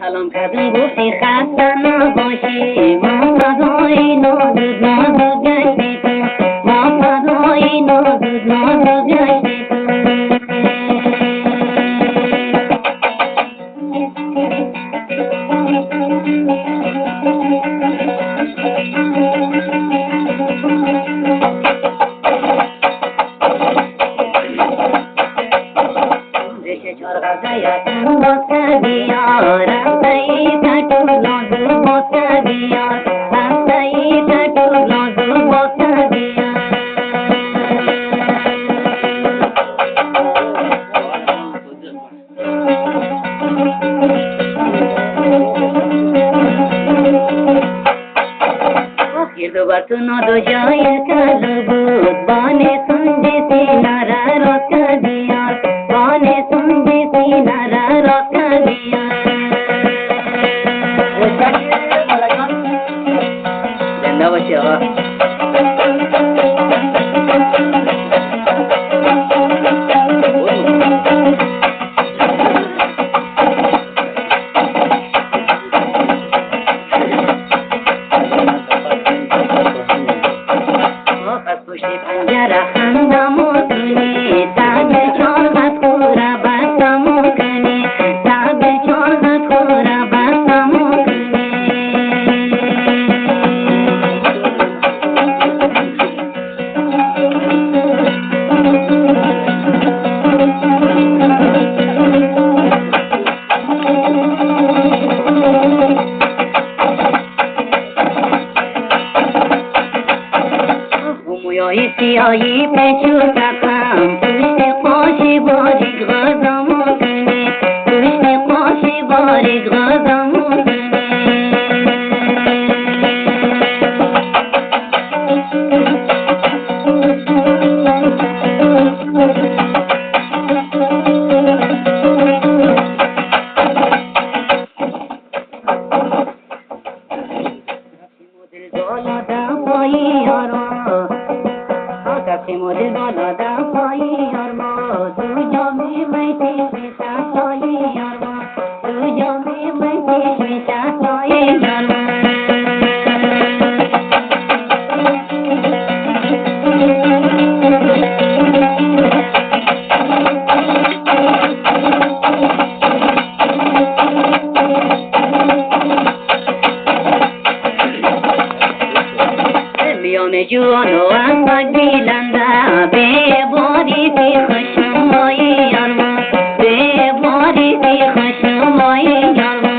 سلام کردم گفتی خسته نباشی ما فدای نازود نازود گشتی تو ما فدای نازود نازود گشتی تو تو نادو جای کلو بود بانه سنجی سینارا راست کدیار بانه سنجی سینارا راست کدیار زنده باشی آقا سیاهی پیچو کپم پشت قاشی باریک غازمو کنی پشت قاشی باریک غازمو کنی مدل بالا دفایی آرما تو جامی میتی شتایی آرما تو جامی میتی شتایی آرما میان جوان و اصفاق بیلنده به باری بی خشمایی آرما به باری بی خشمایی آرما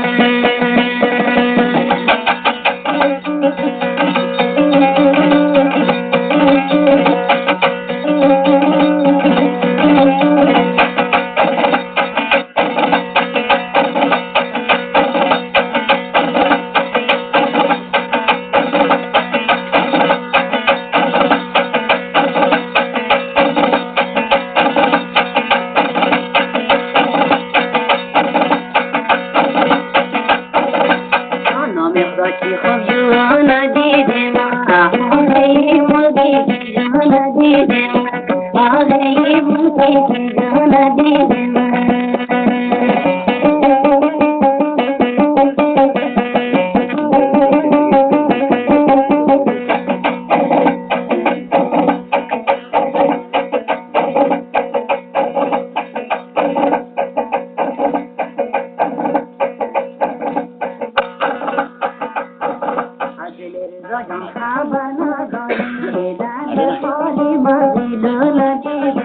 مقداتی خوب جوان دیدم آخی ملکی جان دیدم آخی ملکی جان دیدم جان خبر نداری در حالی مزیدو لدیدم